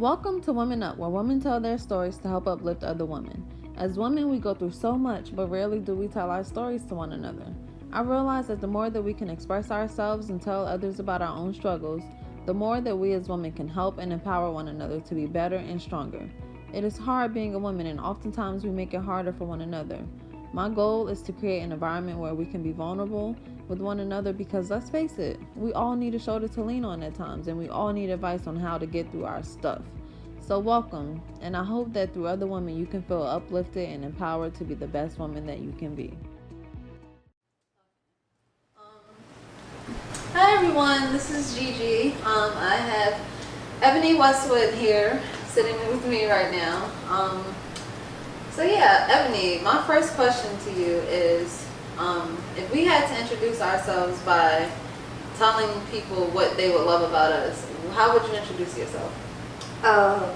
Welcome to Women Up, where women tell their stories to help uplift other women. As women, we go through so much, but rarely do we tell our stories to one another. I realize that the more that we can express ourselves and tell others about our own struggles, the more that we as women can help and empower one another to be better and stronger. It is hard being a woman, and oftentimes we make it harder for one another. My goal is to create an environment where we can be vulnerable with one another because let's face it, we all need a shoulder to lean on at times, and we all need advice on how to get through our stuff. So welcome, and I hope that through other women you can feel uplifted and empowered to be the best woman that you can be. Hi everyone, this is Gigi. I have Ebony Westwood here sitting with me right now. So yeah, Ebony, my first question to you is, if we had to introduce ourselves by telling people what they would love about us, how would you introduce yourself?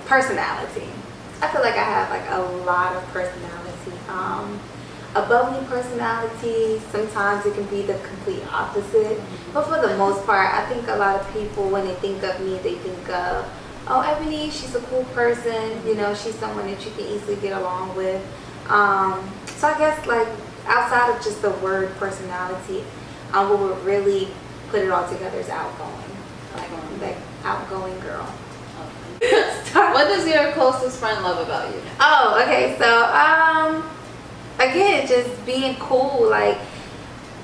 Personality. I feel like I have like a lot of personality. A bubbly personality. Sometimes it can be the complete opposite. But for the most part, I think a lot of people, when they think of me, they think of, oh, Ebony, she's a cool person. You know, she's someone that you can easily get along with. So I guess like outside of just the word personality, what would really put it all together is outgoing. Like outgoing girl. What does your closest friend love about you? Oh, okay. So, again, just being cool, like,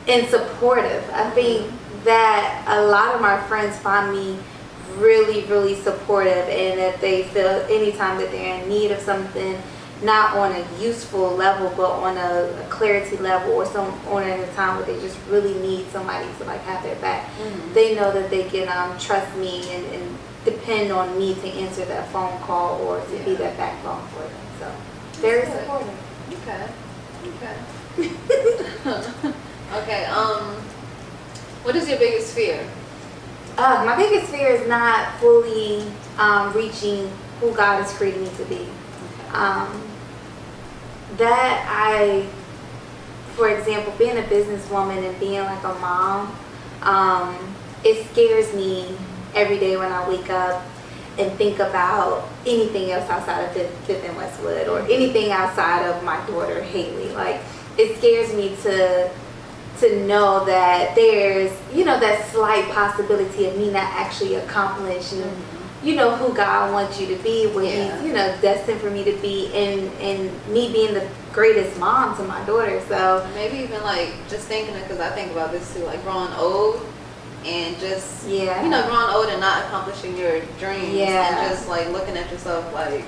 and supportive. I think that a lot of my friends find me really, really supportive, and that they feel anytime that they're in need of something, not on a useful level, but on a clarity level, or in a time where they just really need somebody to like have their back. Mm-hmm. They know that they can trust me and depend on me to answer that phone call or to be that backbone for them. So very supportive. Okay. Okay. What is your biggest fear? My biggest fear is not fully reaching who God has created me to be. For example, being a businesswoman and being like a mom, it scares me every day when I wake up and think about anything else outside of Ebony Westwood or anything outside of my daughter Haley. Like, it scares me to know that there's, that slight possibility of me not actually accomplishing, who God wants you to be, where He's, destined for me to be, and me being the greatest mom to my daughter. So maybe even like just thinking it, because I think about this too, like growing old. And just, growing old and not accomplishing your dreams. And just like looking at yourself like,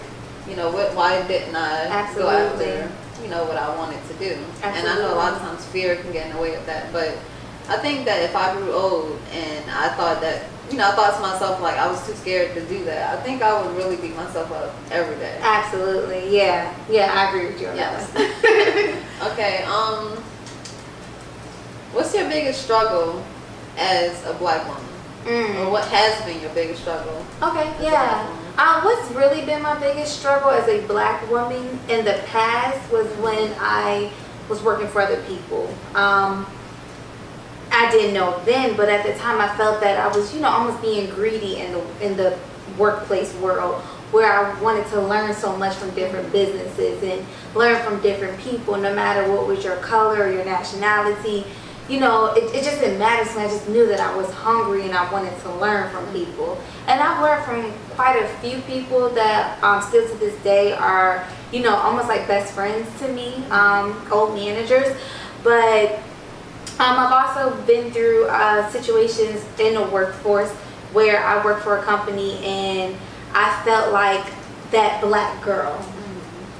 why didn't I go after, what I wanted to do? Absolutely. And I know a lot of times fear can get in the way of that. But I think that if I grew old and I thought that, I thought to myself like I was too scared to do that, I think I would really beat myself up every day. Absolutely. Yeah, I agree with you on that. Okay. What's your biggest struggle as a black woman? Or what has been your biggest struggle? Okay, what's really been my biggest struggle as a black woman in the past was when I was working for other people. I didn't know then, but at the time I felt that I was, almost being greedy in the workplace world, where I wanted to learn so much from different businesses and learn from different people, no matter what was your color or your nationality. It just didn't matter to me. I just knew that I was hungry and I wanted to learn from people. And I've learned from quite a few people that still to this day are, almost like best friends to me, old managers. But I've also been through situations in the workforce where I worked for a company and I felt like that black girl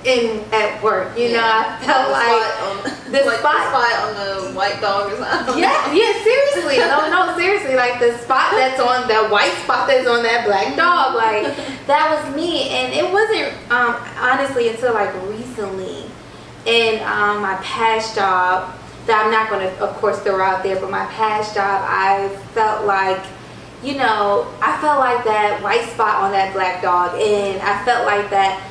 at work, I felt like the spot on the white dog or something. Seriously, no, seriously, like the spot that's on that white spot that's on that black dog, like that was me. And it wasn't honestly until like recently in my past job, that I'm not going to of course throw out there, but my past job, I felt like that white spot on that black dog, and I felt like that.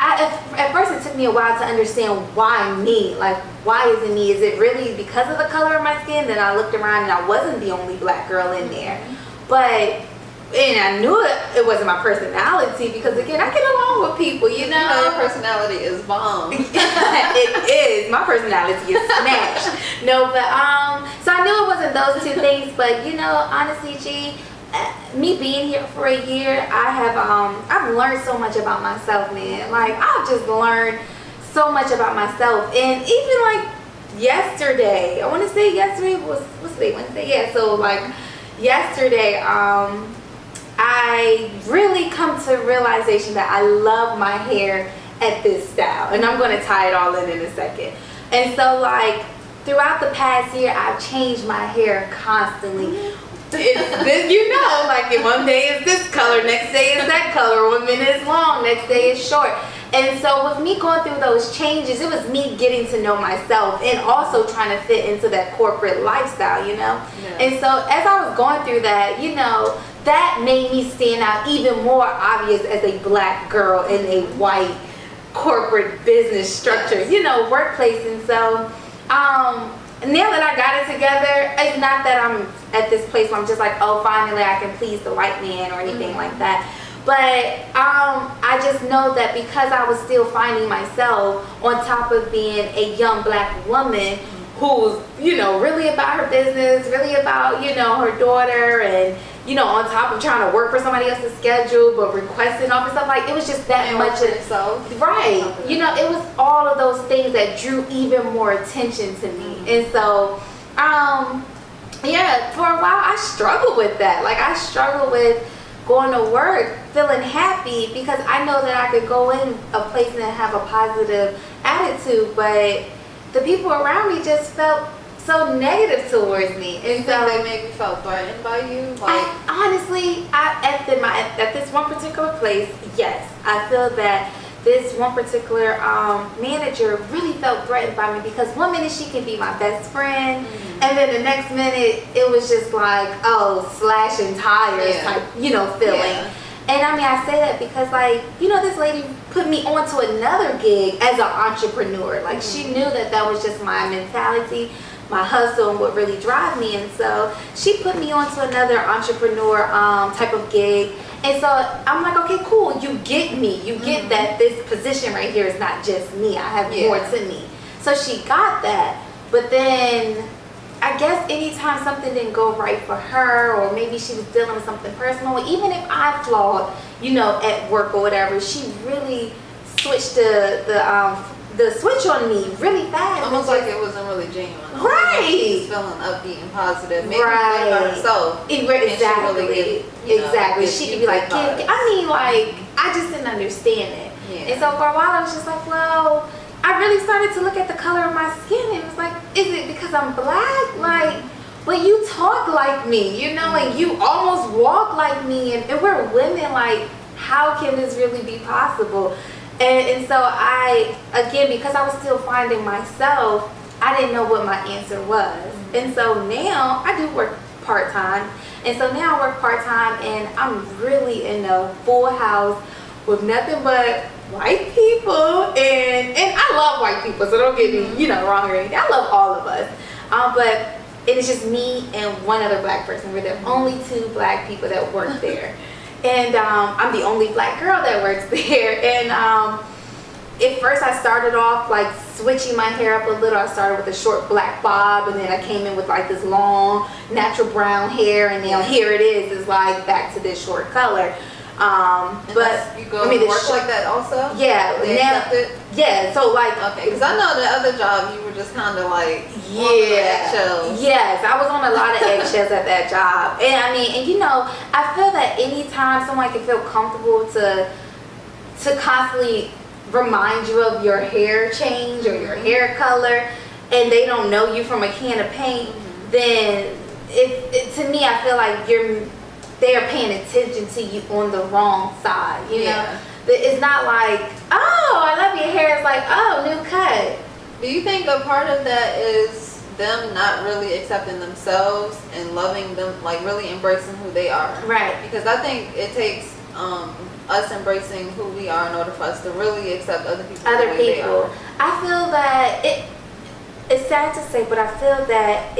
At first it took me a while to understand why me, like why is it me? Is it really because of the color of my skin? Then I looked around and I wasn't the only black girl in there. But And I knew it wasn't my personality because again, I get along with people, you know. Your personality is bomb. It is. My personality is smashed. No, but so I knew it wasn't those two things, but you know, honestly, G, me being here for a year, I've learned so much about myself, man. Like I've just learned so much about myself, and even like yesterday, I want to say yesterday was what's today, Wednesday? Yeah, so like yesterday, I really come to realization that I love my hair at this style, and I'm going to tie it all in a second. And so like throughout the past year, I've changed my hair constantly. It's this, you know, like one day is this color, next day is that color, 1 minute is long, next day is short. And so with me going through those changes, it was me getting to know myself and also trying to fit into that corporate lifestyle, you know? Yeah. And so as I was going through that, you know, that made me stand out even more obvious as a black girl in a white corporate business structure, you know, workplace. And so now that I got it together, it's not that I'm at this place where I'm just like, oh, finally I can please the white man or anything like that. But I just know that because I was still finding myself on top of being a young black woman who's, you know, really about her business, really about, you know, her daughter, and, you know, on top of trying to work for somebody else's schedule, but requesting off and stuff, like, it was just that much of yourself. Right. You know, it was all of those things that drew even more attention to me. And so, yeah, for a while I struggled with that. Like, I struggled with going to work feeling happy because I know that I could go in a place and have a positive attitude, but the people around me just felt so negative towards me. And so they maybe felt threatened by you? Like, honestly, at this one particular place, yes, I feel that this one particular manager really felt threatened by me because one minute she could be my best friend, and then the next minute it was just like, oh, slashing tires type, you know, feeling. Yeah. And I mean, I say that because, like, you know, this lady put me onto another gig as an entrepreneur. Like, she knew that that was just my mentality, my hustle, and what really drive me. And so she put me onto another entrepreneur type of gig. And so I'm like, okay, cool. You get me. You get that this position right here is not just me. I have more to me. So she got that. But then I guess anytime something didn't go right for her, or maybe she was dealing with something personal, even if I flawed, you know, at work or whatever, she really switched the switch on me really fast. Almost like it wasn't really genuine. Right. She was feeling upbeat and positive. Maybe by herself. Exactly. Exactly. She could be like, I mean, like, I just didn't understand it. Yeah. And so for a while I was just like, well, I really started to look at the color of my skin, and it was like, is it because I'm black? Like, well, you talk like me, you know, and you almost walk like me, and we're women, like, how can this really be possible? And so I, again, because I was still finding myself, I didn't know what my answer was. And so now I do work part-time. And so now I work part-time, and I'm really in a full house with nothing but white people. And I love white people, so don't get me, you know, wrong or anything. I love all of us. But it is just me and one other black person. We're the only two black people that work there. And I'm the only black girl that works there. And at first I started off like switching my hair up a little. I started with a short black bob, and then I came in with like this long natural brown hair, and now here it is. It's like back to this short color. But you go to work like that also? Yeah. Yeah. So like, okay, because I know the other job you were just kind of like eggshells. Yes, I was on a lot of eggshells at that job, and I mean, and you know, I feel that anytime someone can feel comfortable to constantly remind you of your hair change or your hair color, and they don't know you from a can of paint, then it to me, I feel like they are paying attention to you on the wrong side, you know? It's not like, oh, I love your hair. It's like, oh, new cut. Do you think a part of that is them not really accepting themselves and loving them, like really embracing who they are? Right. Because I think it takes us embracing who we are in order for us to really accept other people. They are. I feel that it's sad to say, but I feel that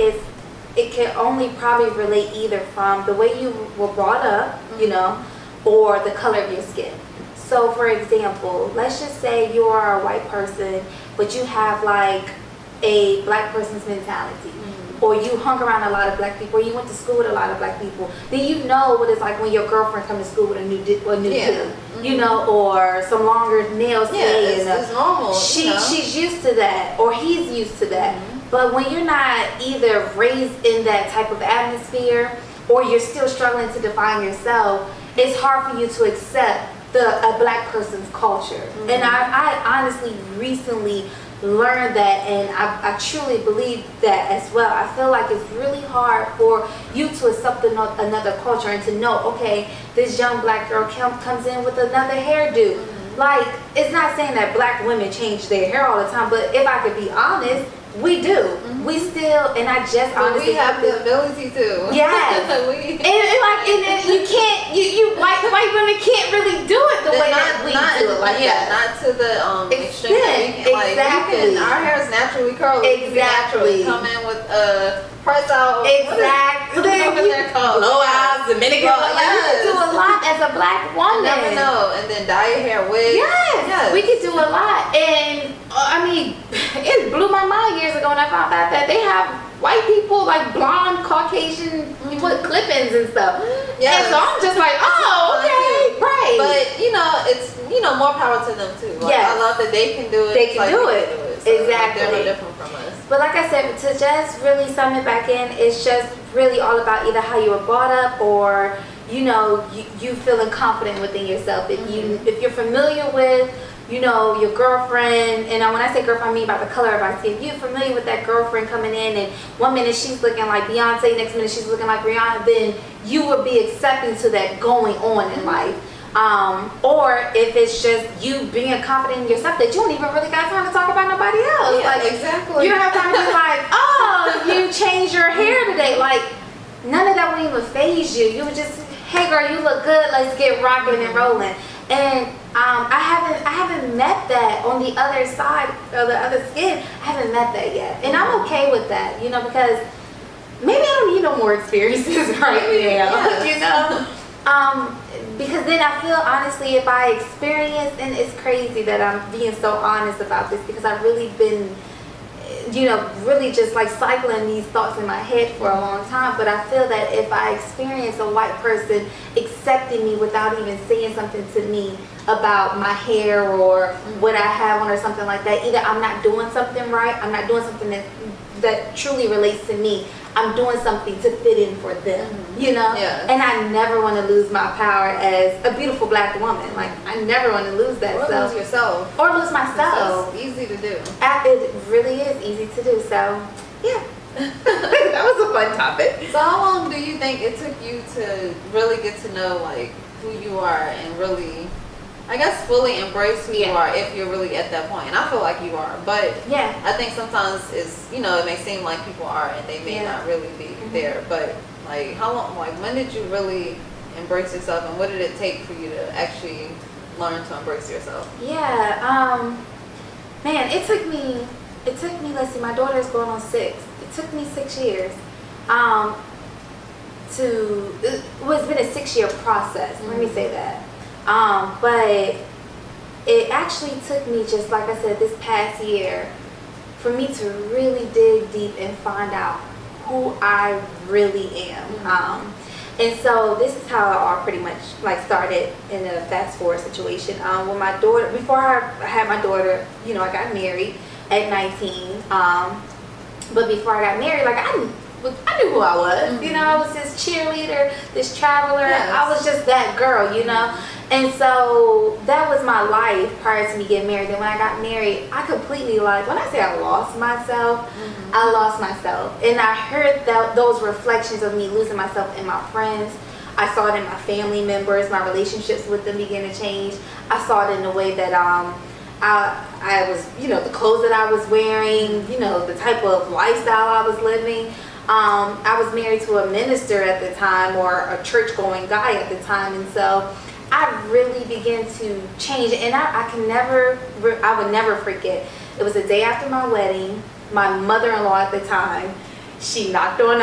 it can only probably relate either from the way you were brought up, you know, or the color of your skin. So for example, let's just say you are a white person, but you have like a black person's mentality, or you hung around a lot of black people, or you went to school with a lot of black people, then you know what it's like when your girlfriend comes to school with a new dude, you know, or some longer nails today. It's normal. She's used to that, or he's used to that. But when you're not either raised in that type of atmosphere, or you're still struggling to define yourself, it's hard for you to accept a black person's culture. And I honestly recently learned that, and I truly believe that as well. I feel like it's really hard for you to accept another culture and to know, okay, this young black girl comes in with another hairdo. Like, it's not saying that black women change their hair all the time, but if I could be honest, we do. We still, and I just honestly we have the ability to. Yes. and you can't, you white women can't really do it the way that we do it. Like that. Not to the extent. Like, exactly. Our hair is naturally curly. Exactly. Come in with press out. Exactly. Blowouts, Dominican. Like, you can do a lot as a black woman. You never know. And then dye your hair wig. Yes. We could do a lot. And I mean, it blew my mind years ago when I found out that they have white people like blonde, Caucasian with clip-ins and stuff. And so I'm just like, oh, okay, right. But it's more power to them too. Like, I love that they can do it. They can do it. So exactly. They're no different from us. But like I said, to just really sum it back in, it's just really all about either how you were brought up, or you feeling confident within yourself. If you're familiar with your girlfriend, and when I say girlfriend, I mean about the color of our skin. If you're familiar with that girlfriend coming in, and one minute she's looking like Beyonce, next minute she's looking like Rihanna, then you would be accepting to that going on in life. Or if it's just you being confident in yourself that you don't even really got time to talk about nobody else. Yeah, like, exactly. You don't have time to be like, oh, you changed your hair today. Like, none of that would even faze you. You would just, hey girl, you look good, let's get rocking and rolling. And I haven't met that on the other side of the other skin. I haven't met that yet, and I'm okay with that, because maybe I don't need no more experiences right now, because then I feel honestly, if I experience, and it's crazy that I'm being so honest about this, because I've really been, really just like cycling these thoughts in my head for a long time. But I feel that if I experience a white person accepting me without even saying something to me about my hair or what I have on or something like that, either I'm not doing something right, I'm not doing something that truly relates to me, I'm doing something to fit in for them, Yeah. And I never want to lose my power as a beautiful black woman. Like, I never want to lose that. Or lose yourself. Or lose myself. It's easy to do. It really is easy to do. So, yeah. That was a fun topic. So how long do you think it took you to really get to know like who you are and really, I guess, fully embrace who you are, if you're really at that point? And I feel like you are, but I think sometimes it's, it may seem like people are and they may not really be there. But like, how long, like when did you really embrace yourself, and what did it take for you to actually learn to embrace yourself? Man, it took me, let's see, my daughter's going on 6. It took me 6 years it's been a 6-year process, let me say that. But it actually took me, just like I said, this past year, for me to really dig deep and find out who I really am. And so this is how it all pretty much like started in a fast forward situation. When my daughter, before I had my daughter, I got married at 19. But before I got married, like I knew who I was. I was this cheerleader, this traveler. I was just that girl, And so that was my life prior to me getting married. Then when I got married, I completely, like, when I say I lost myself, I lost myself. And I heard those reflections of me losing myself in my friends. I saw it in my family members. My relationships with them began to change. I saw it in the way that I was, the clothes that I was wearing, the type of lifestyle I was living. I was married to a minister at the time, or a church-going guy at the time, and so I really began to change. And I would never forget. It was the day after my wedding. My mother-in-law at the time She knocked on,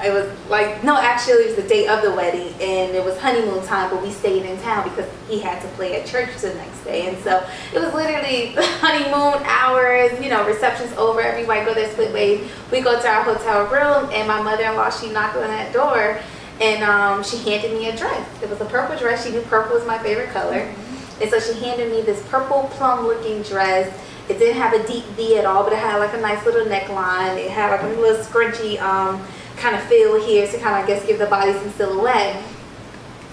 it was like, no, actually it was the day of the wedding, and it was honeymoon time, but we stayed in town because he had to play at church the next day. And so it was literally honeymoon hours, you know, reception's over, everybody go their split ways. We go to our hotel room, and my mother-in-law, she knocked on that door, and she handed me a dress. It was a purple dress. She knew purple was my favorite color. And so she handed me this purple plum looking dress. It didn't have a deep V at all, but it had like a nice little neckline. It had like a little scrunchy kind of feel here to kind of, I guess, give the body some silhouette.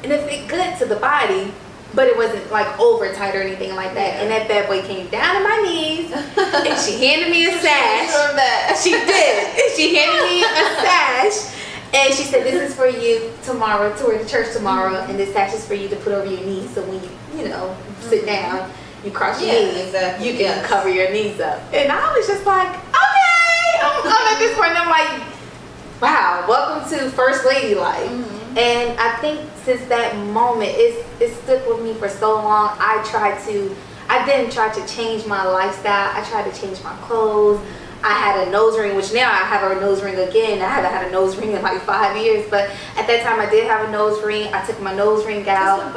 And it fit good to the body, but it wasn't like over tight or anything like that. And that bad boy came down to my knees, and she handed me a sash. She did. She handed me a sash. And she said, this is for you tomorrow, to wear to church tomorrow, and this sash is for you to put over your knees, so when you know, sit down, you cross your knees, exactly. You can cover your knees up. And I was just like, okay. I'm at this point, and I'm like, wow, welcome to First Lady life. And I think since that moment, it stuck with me for so long. I didn't try to change my lifestyle. I tried to change my clothes. I had a nose ring, which now I have a nose ring again. I haven't had a nose ring in like 5 years, but at that time I did have a nose ring. I took my nose ring out.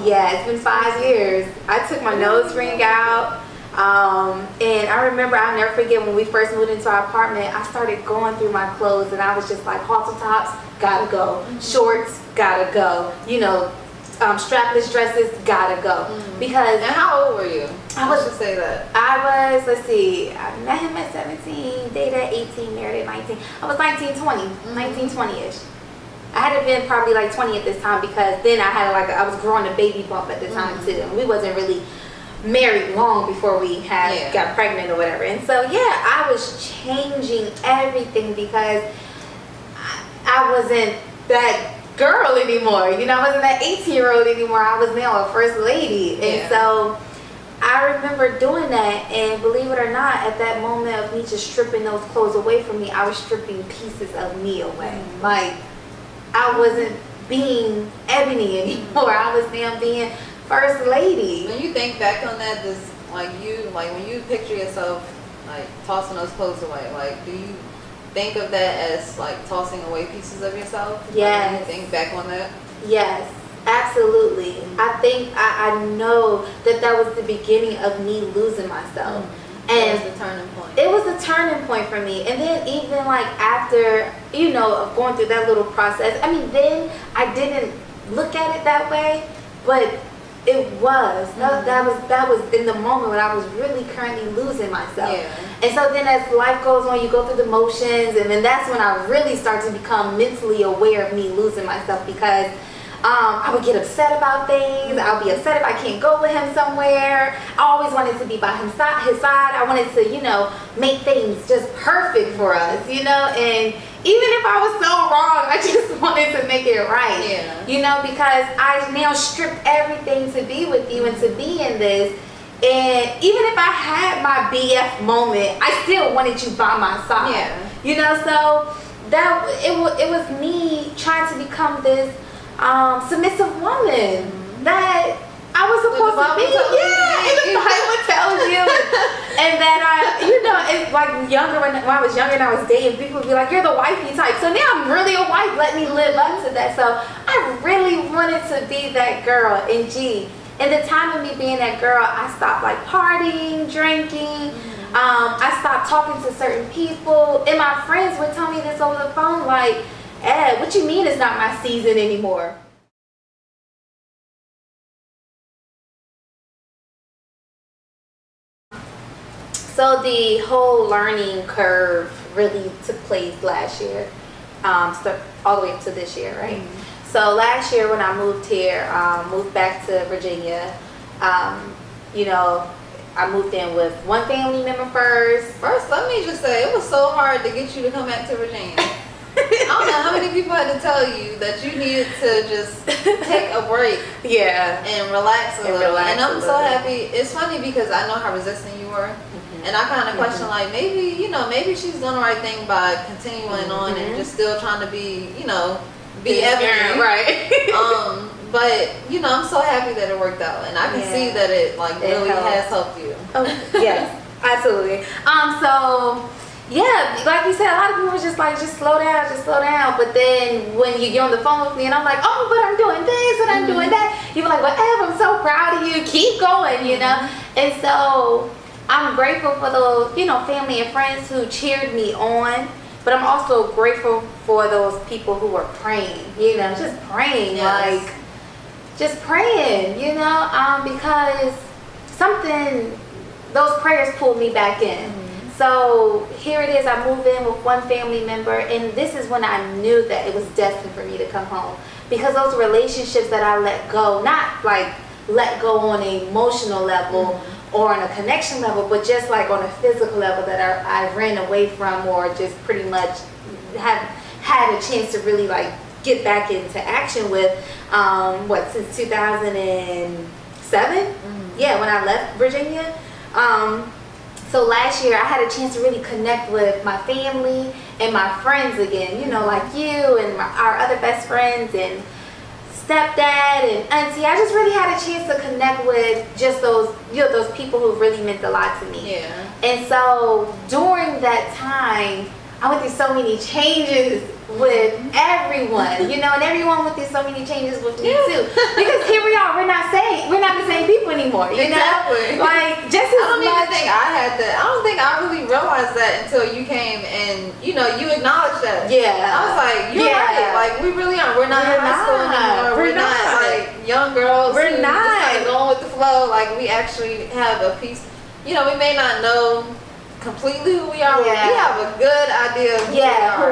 Yeah, it's been 5 years. I took my nose ring out. And I remember, I'll never forget when we first moved into our apartment, I started going through my clothes, and I was just like, halter tops, gotta go. Shorts, gotta go. You know, strapless dresses, gotta go. Because. And how old were you? I was to say that. I was, let's see, I met him at 17, dated at 18, married at 19. I was 19, 20-ish. I had been probably like 20 at this time, because then I was growing a baby bump at the time too. And we wasn't really married long before we got pregnant or whatever. And so I was changing everything because I wasn't that girl anymore. You know, I wasn't that 18-year-old anymore. I was now a first lady. And so I remember doing that, and believe it or not, at that moment of me just stripping those clothes away from me, I was stripping pieces of me away. Like, I wasn't being Ebony anymore. I was now being First Lady. When you think back on that, when you picture yourself like tossing those clothes away, like, do you think of that as like tossing away pieces of yourself? Yes. Like, when you think back on that? Yes, absolutely. I think I know that was the beginning of me losing myself. And it was the turning point. It was the turning point for me. And then even like after, you know, of going through that little process, I mean, then I didn't look at it that way, but it was. That was in the moment when I was really currently losing myself. And so then as life goes on, you go through the motions, and then that's when I really start to become mentally aware of me losing myself, because I would get upset about things. I'll be upset if I can't go with him somewhere. I always wanted to be by his side. I wanted to, you know, make things just perfect for us, you know. And even if I was so wrong, I just wanted to make it right, you know, because I now stripped everything to be with you and to be in this. And even if I had my BF moment, I still wanted you by my side, you know. So that it was me trying to become this submissive woman that I was supposed to be. And the Bible tells you. And that you know, it's like younger, when I was younger and I was dating, people would be like, you're the wifey type. So now I'm really a wife. Let me live up to that. So I really wanted to be that girl. And in the time of me being that girl, I stopped like partying, drinking. I stopped talking to certain people. And my friends would tell me this over the phone, like, Ed, what you mean it's not my season anymore? So the whole learning curve really took place last year, all the way up to this year, right? So last year when I moved here, moved back to Virginia, you know, I moved in with one family member first. First, let me just say, it was so hard to get you to come back to Virginia. I don't know how many people had to tell you that you needed to just take a break. And relax a little. And I'm so happy. It's funny because I know how resistant you were. And I kind of question, like, maybe, you know, maybe she's doing the right thing by continuing on and just still trying to be, you know, be Ebony. Right. But, you know, I'm so happy that it worked out. And I can see that it, like, really has helped you. Oh, yes, absolutely. So, Yeah, like you said, a lot of people are just like, just slow down, just slow down. But then when you get on the phone with me and I'm like, oh, but I'm doing this and I'm doing that, you're like, whatever, I'm so proud of you, keep going, you know? And so I'm grateful for those, you know, family and friends who cheered me on. But I'm also grateful for those people who were praying, you know, just praying, like, just praying, you know, because those prayers pulled me back in. So here it is, I move in with one family member, and this is when I knew that it was destined for me to come home. Because those relationships that I let go, not like let go on an emotional level, or on a connection level, but just like on a physical level that I ran away from, or just pretty much have had a chance to really like get back into action with, since 2007? Yeah, when I left Virginia. So last year I had a chance to really connect with my family and my friends again, you know, like you and our other best friends and stepdad and auntie. I just really had a chance to connect with just those, you know, those people who really meant a lot to me. Yeah. And so during that time, I went through so many changes with everyone, you know, and everyone went through so many changes with me too. Because here we are, we're not the same people anymore, you know? Like, just as I don't even think I had that. I don't think I really realized that until you came and, you know, you acknowledged that. Yeah. I was like, you're right. Like, we really aren't. We're not in high school anymore. We're not like young girls. We're not. Just like going with the flow. Like, we actually have a piece. You know, we may not know completely who we are, but we have a good idea of who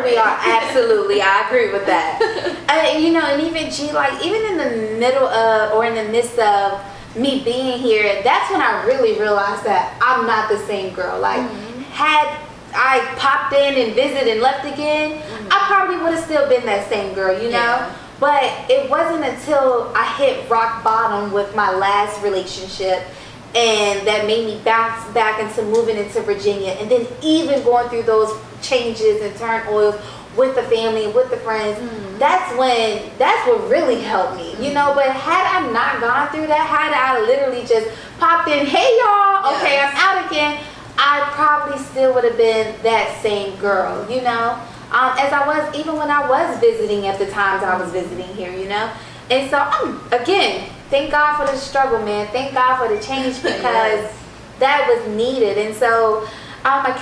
we are. Absolutely, I agree with that. And you know, and even G, like even in the middle of or in the midst of me being here, that's when I really realized that I'm not the same girl. Like had I popped in and visited and left again, I probably would have still been that same girl, you know? But it wasn't until I hit rock bottom with my last relationship, and that made me bounce back into moving into Virginia, and then even going through those changes and turmoils with the family, with the friends. That's what really helped me, you know. But had I not gone through that, had I literally just popped in, hey y'all, okay, I'm out again, I probably still would have been that same girl, you know. As I was, even when I was visiting at the times I was visiting here, you know. And so again, thank God for the struggle, man. Thank God for the change, because that was needed. And so I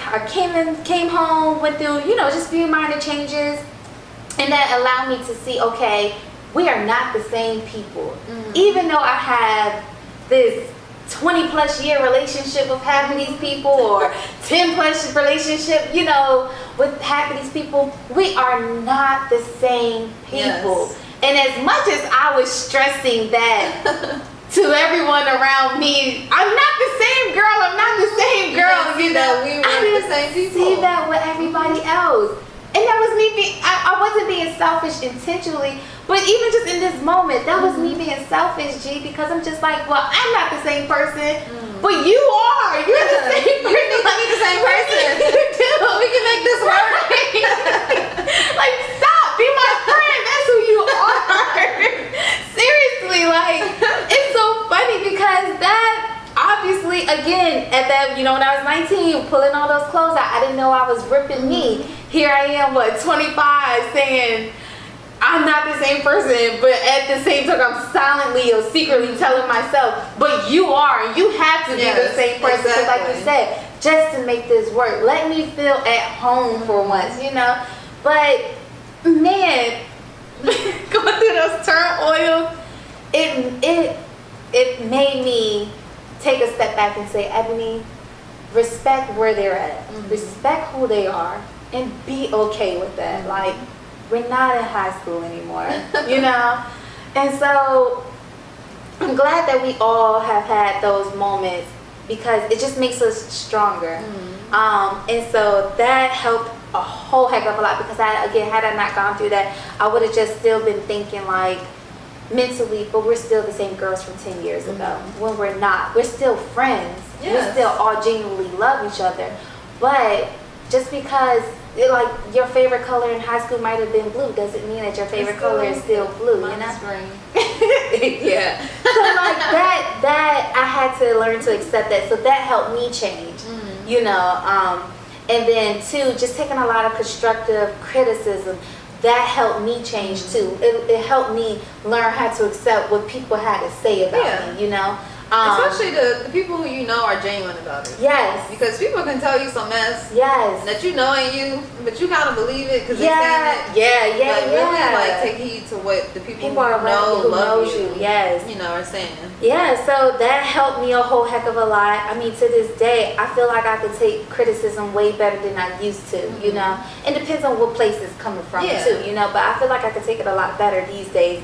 came home, went through, you know, just a few minor changes, and that allowed me to see, okay, we are not the same people. Even though I have this 20 plus year relationship with half of these people, or 10 plus relationship, you know, with half of these people, we are not the same people. And as much as I was stressing that to everyone around me, I'm not the same girl, I'm not the same girl, you know. We were the same people. See that with everybody else. And that was me I wasn't being selfish intentionally, but even just in this moment, that was me being selfish, G, because I'm just like, well, I'm not the same person, but you are. You're the same person. You be the same person. You do. We can make this work. Like, stop. Be my friend. That's who you are. Seriously, like, it's so funny because that, obviously, again, at that, you know, when I was 19, pulling all those clothes out, I didn't know I was ripping me. Here I am, 25, saying I'm not the same person, but at the same time, I'm silently or secretly telling myself, but you are, you have to be the same person. Because like you said, just to make this work, let me feel at home for once, you know. But man, going through those turmoils, it made me take a step back and say, Ebony, respect where they're at, respect who they are, and be okay with that. Like, we're not in high school anymore, you know? And so I'm glad that we all have had those moments, because it just makes us stronger. And so that helped a whole heck of a lot, because had I not gone through that, I would have just still been thinking like mentally, but we're still the same girls from 10 years ago. When we're not, we're still friends. We still all genuinely love each other. But just because like your favorite color in high school might have been blue doesn't mean that your favorite color is still blue, you know? Green. Yeah. So like that I had to learn to accept that. So that helped me change, you know. And then 2, just taking a lot of constructive criticism. That helped me change too. It helped me learn how to accept what people had to say about me, you know. Especially the people who you know are genuine about it. Yes. Because people can tell you some mess. Yes. That you know ain't you, but you kind of believe it because they're saying it. Yeah. But really, like, take heed to what the people who know, love you, yes, you know, are saying. Yeah, so that helped me a whole heck of a lot. I mean, to this day, I feel like I could take criticism way better than I used to, you know. It depends on what place it's coming from too, you know, but I feel like I could take it a lot better these days.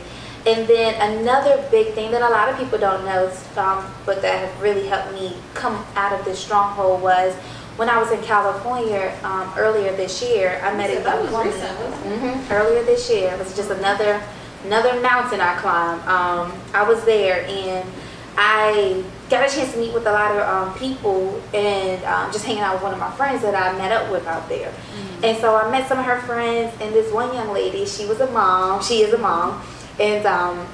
And then another big thing that a lot of people don't know, but that have really helped me come out of this stronghold was when I was in California earlier this year. I met a young woman. Earlier this year, it was just another mountain I climbed. I was there and I got a chance to meet with a lot of people and just hanging out with one of my friends that I met up with out there. And so I met some of her friends, and this one young lady, she is a mom, and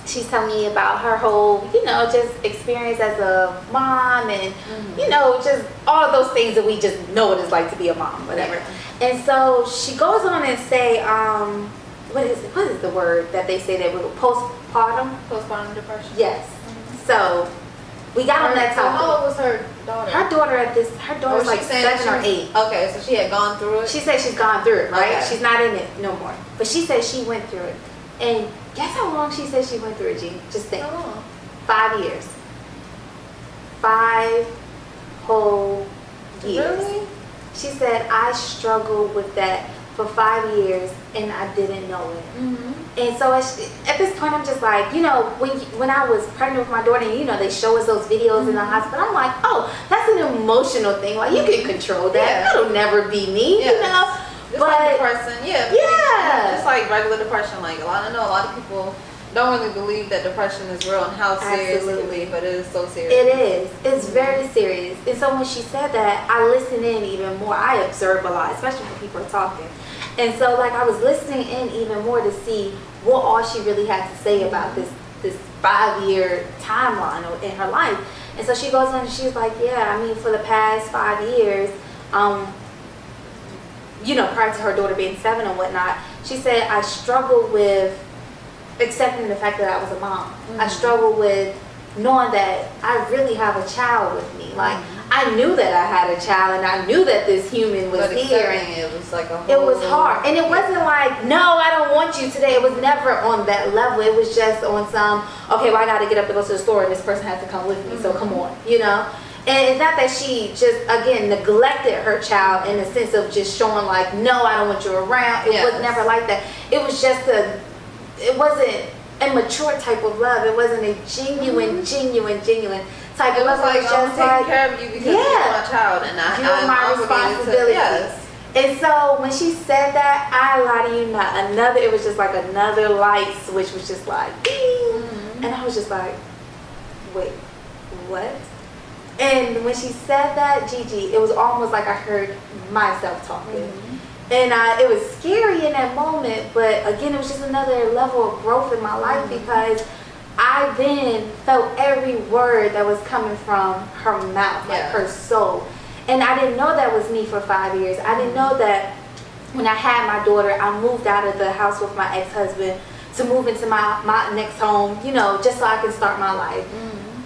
she's telling me about her whole, you know, just experience as a mom and, you know, just all of those things that we just know what it's like to be a mom, whatever. And so she goes on and say, what is the word that they say that we were postpartum depression? Yes. So we got on that topic. So how old was her daughter? Her daughter's like 7 or 8. Okay, so she had gone through it? She said she's gone through it, right? Okay. She's not in it no more. But she said she went through it. And guess how long she said she went through it, G? Just think. How long? 5 years. 5 whole years. Really? She said, I struggled with that for 5 years and I didn't know it. And so at this point, I'm just like, you know, when I was pregnant with my daughter, and, you know, they show us those videos in the hospital, I'm like, oh, that's an emotional thing. Like, you can control that. That'll never be me, you know? Just like depression, just like regular depression. Like I know a lot of people don't really believe that depression is real and how serious it can be, but it is so serious. It is. It's very serious. And so when she said that, I listened in even more. I observe a lot, especially when people are talking. And so like I was listening in even more to see what all she really had to say about this 5-year timeline in her life. And so she goes on and she's like, yeah, I mean, for the past 5 years, you know, prior to her daughter being 7 and whatnot, she said, I struggled with accepting the fact that I was a mom. I struggled with knowing that I really have a child with me. Like, I knew that I had a child and I knew that this human was here. And it was like it was hard. And it wasn't like, no, I don't want you today. It was never on that level. It was just on some, okay, well, I got to get up to go to the store and this person has to come with me. So come on, you know. And it's not that she just, again, neglected her child in the sense of just showing like, no, I don't want you around. It was never like that. It was just it wasn't a mature type of love. It wasn't a genuine type of love. It was just taking care of you because you're my child and you're my responsibility. And so when she said that, I lie to you not, it was just like another light switch was just like, ding. And I was just like, wait, what? And when she said that, Gigi, it was almost like I heard myself talking. And it was scary in that moment, but again, it was just another level of growth in my life because I then felt every word that was coming from her mouth, like her soul. And I didn't know that was me for 5 years. I didn't know that when I had my daughter, I moved out of the house with my ex-husband to move into my next home, you know, just so I can start my life.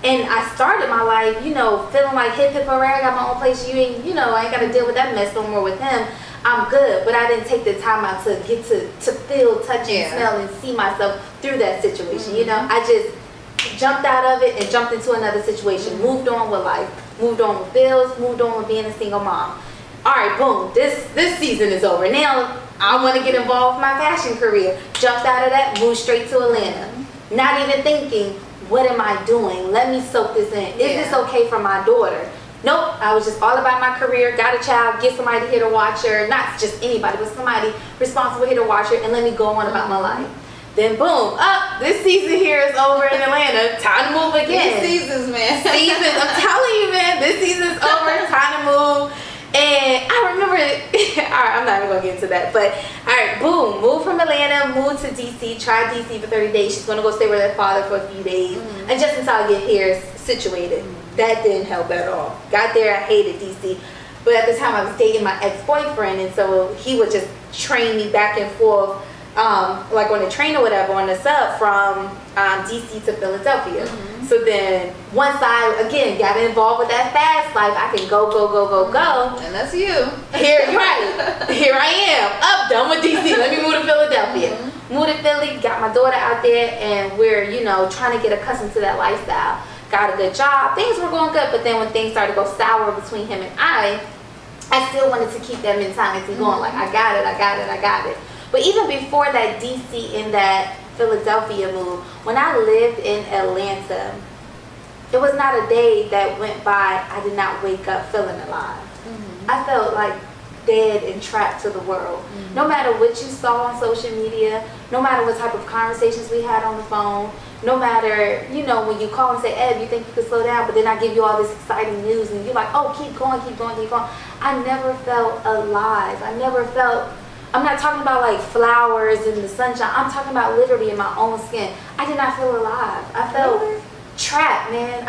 And I started my life, you know, feeling like hip hooray, I got my own place. I ain't got to deal with that mess no more with him. I'm good, but I didn't take the time out to get to feel, touch, and smell and see myself through that situation. You know, I just jumped out of it and jumped into another situation. Moved on with life, moved on with bills, moved on with being a single mom. All right, boom, this season is over. Now I want to get involved with my fashion career. Jumped out of that, moved straight to Atlanta. Not even thinking, what am I doing? Let me soak this in. Is this okay for my daughter? Nope, I was just all about my career, got a child, get somebody here to watch her, not just anybody, but somebody responsible here to watch her, and let me go on about my life. Then boom, this season here is over in Atlanta, time to move again. These seasons, man. I'm telling you, man, this season's over, time to move. And I remember, all right, I'm not even going to get into that, but all right, boom, moved from Atlanta, moved to DC, tried DC for 30 days. She's going to go stay with her father for a few days, and just until I get here situated. That didn't help at all. Got there, I hated DC. But at the time I was dating my ex-boyfriend, and so he would just train me back and forth, like on the train or whatever, on the sub from DC to Philadelphia. Mm-hmm. So then once I, again, got involved with that fast life, I can go. And that's you. Here, you're right. Here I am. Up, done with DC. Let me move to Philadelphia. Mm-hmm. Moved to Philly, got my daughter out there, and we're, trying to get accustomed to that lifestyle. Got a good job. Things were going good, but then when things started to go sour between him and I still wanted to keep that mentality going. Like, I got it. But even before that DC and that Philadelphia move, when I lived in Atlanta, it was not a day that went by I did not wake up feeling alive. Mm-hmm. I felt like dead and trapped to the world. Mm-hmm. No matter what you saw on social media, no matter what type of conversations we had on the phone, no matter, when you call and say, Eb, you think you could slow down, but then I give you all this exciting news and you're like, oh, keep going. I never felt alive. I'm not talking about like flowers and the sunshine. I'm talking about literally in my own skin. I did not feel alive. I felt trapped, man.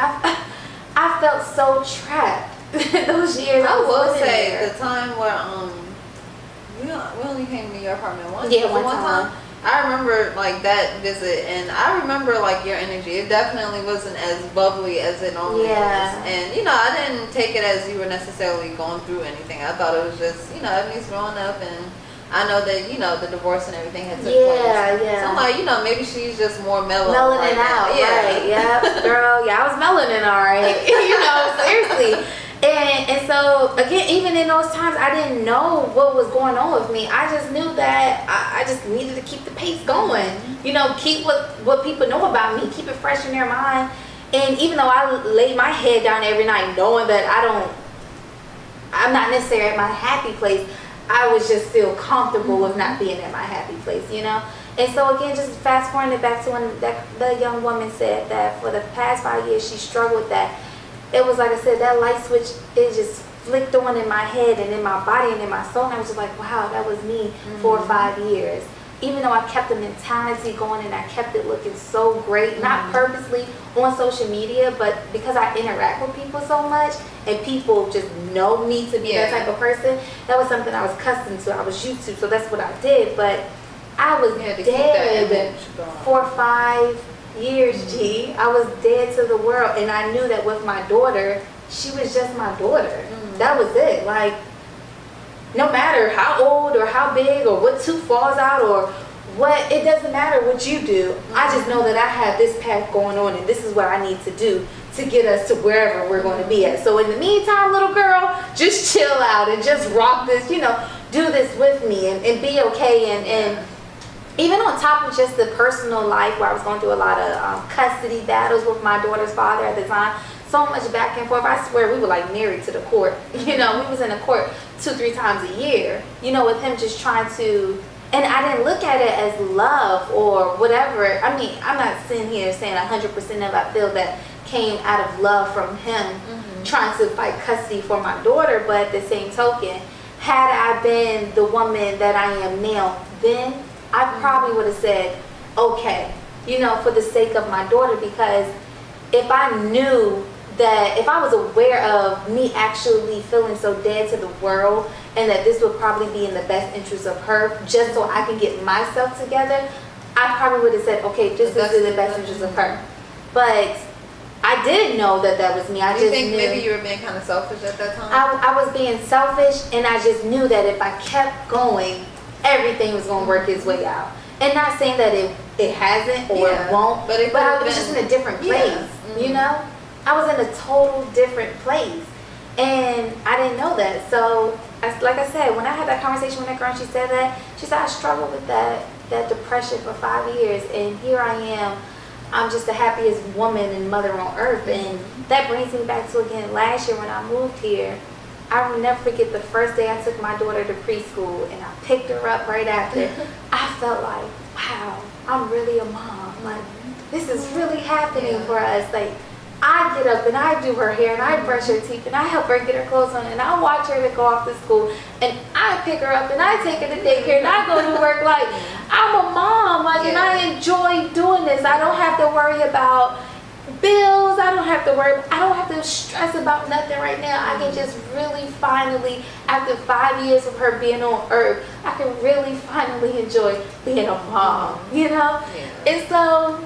I felt so trapped those years. I will say there. The time where we only came to your apartment once. Yeah, one time. I remember like that visit, and I remember like your energy. It definitely wasn't as bubbly as it normally is. And I didn't take it as you were necessarily going through anything. I thought it was just Ebony's growing up, and I know that the divorce and everything had took place. Yeah. So I'm like, maybe she's just more mellow. Melanin out, right? Yeah, girl. Yeah, I was melanin, all right. Seriously. And so again, even in those times, I didn't know what was going on with me. I just knew that I just needed to keep the pace going. Mm-hmm. Keep what people know about me, keep it fresh in their mind. And even though I lay my head down every night, knowing that I'm not necessarily at my happy place, I was just still comfortable with not being at my happy place, And so again, just fast forwarding it back to when the young woman said that for the past 5 years she struggled with that. It was like I said, that light switch, it just flicked on in my head and in my body and in my soul. And I was just like, wow, that was me 4 or 5 years. Even though I kept the mentality going and I kept it looking so great, not purposely on social media, but because I interact with people so much and people just know me to be that type of person, that was something I was accustomed to, I was used to, so that's what I did. But I was dead 4 or 5 years, G. I was dead to the world, and I knew that with my daughter, she was just my daughter. That was it. Like, no matter how old or how big or what tooth falls out or what, it doesn't matter what you do. I just know that I have this path going on, and this is what I need to do to get us to wherever we're going to be at. So in the meantime, little girl, just chill out and just rock this, do this with me and be okay. And even on top of just the personal life where I was going through a lot of custody battles with my daughter's father at the time, so much back and forth. I swear we were like married to the court. We was in the court 2-3 times a year, with him just trying to, and I didn't look at it as love or whatever. I mean, I'm not sitting here saying 100% of I feel that came out of love from him trying to fight custody for my daughter, but at the same token, had I been the woman that I am now, then I probably would have said, okay, for the sake of my daughter, because if I knew that, if I was aware of me actually feeling so dead to the world and that this would probably be in the best interest of her, just so I can get myself together, I probably would have said, okay, this is in the best interest of her. But I didn't know that was me. Do you think maybe you were being kind of selfish at that time? I was being selfish, and I just knew that if I kept going, everything was going to work its way out. And not saying that it hasn't or it won't, but I was just in a different place, I was in a total different place, and I didn't know that. So, like I said, when I had that conversation with that girl, and she said I struggled with that depression for 5 years, and here I am. I'm just the happiest woman and mother on earth, and that brings me back to, again, last year when I moved here. I will never forget the first day I took my daughter to preschool, and I picked her up right after. I felt like, wow, I'm really a mom. Like, this is really happening for us. Like, I get up and I do her hair and I brush her teeth and I help her get her clothes on and I watch her to go off to school and I pick her up and I take her to daycare and I go to work. Like, I'm a mom, like, and I enjoy doing this. I don't have to worry about bills. I don't have to worry. I don't have to stress about nothing right now. I can just really finally, after 5 years of her being on earth, I can really finally enjoy being a mom, you know? Yeah. And so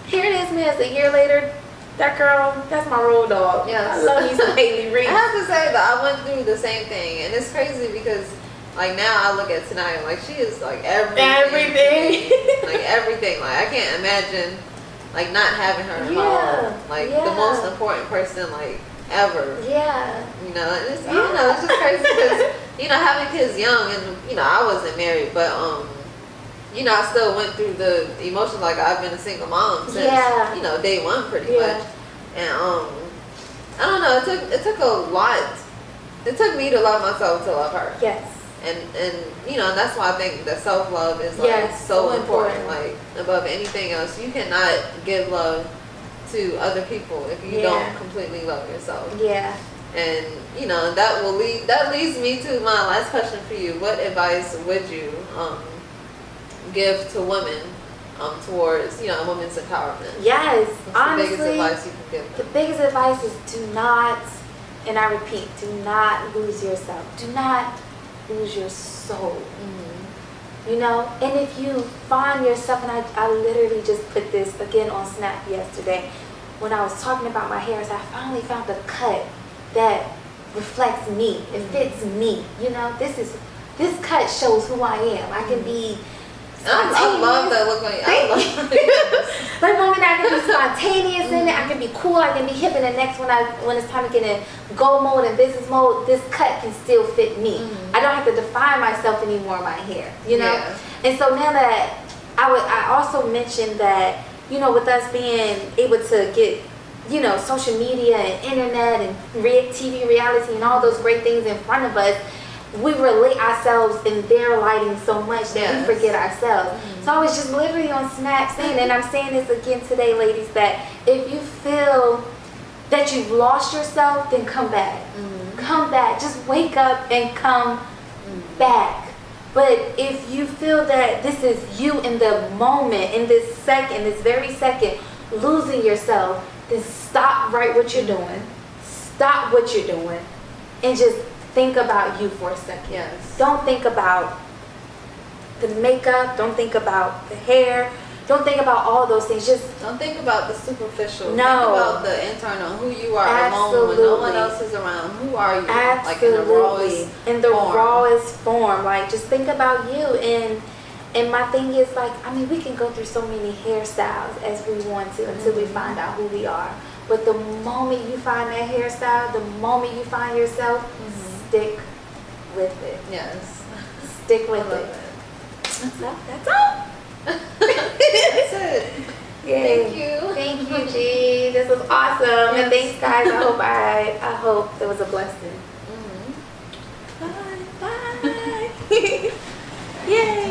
here it is, man. It's a year later. That girl, that's my road dog. Yes. I love me some Haley Reid. I have to say that I went through the same thing, and it's crazy because like now I look at Tanaya, like she is like everything. Like everything. Like I can't imagine like not having her at home. Like the most important person like ever. Yeah. You know, and it's, I don't know, it's just crazy because you know, having kids young, and you know, I wasn't married, but you know, I still went through the emotions. Like I've been a single mom since you know, day one pretty much. And I don't know, it took a lot. It took me to love myself to love her. Yes. And you know, that's why I think that self-love is like so important. Like above anything else, you cannot give love to other people if you don't completely love yourself. Yeah. And you know, that leads me to my last question for you. What advice would you give to women towards, you know, women's empowerment? Yes. What's honestly, the biggest advice you can give them? The biggest advice is do not, and I repeat, do not lose yourself. Do not lose your soul. You know, and if you find yourself, and I literally just put this again on Snap yesterday when I was talking about my hair, so I finally found a cut that reflects me. It fits me. You know, this cut shows who I am. I can be I love that look on you. I love it. Like one minute I can be spontaneous in it, I can be cool, I can be hip, and the next when it's time to get in go mode and business mode, this cut can still fit me. I don't have to define myself anymore in my hair, you know? Yeah. And so now that I also mentioned that, you know, with us being able to get, you know, social media and internet and TV reality and all those great things in front of us, we relate ourselves in their lighting so much that we forget ourselves. So I was just literally on Snap saying, and I'm saying this again today, ladies, that if you feel that you've lost yourself, then come back. Come back. Just wake up and come back. But if you feel that this is you in the moment, in this second, this very second, losing yourself, then stop right what you're doing. Stop what you're doing and just think about you for a second. Yes. Don't think about the makeup. Don't think about the hair. Don't think about all those things. Just don't think about the superficial. No. Think about the internal, who you are alone when no one else is around. Who are you? Absolutely. Like in the rawest form. Like just think about you. And my thing is like, I mean, we can go through so many hairstyles as we want to until we find out who we are. But the moment you find that hairstyle, the moment you find yourself, stick with it. Yes. Stick with it. That's all. That's it. Yay. Thank you. Thank you, G. This was awesome. Yes. And thanks, guys. I hope there was a blessing. Bye. Bye. Yay.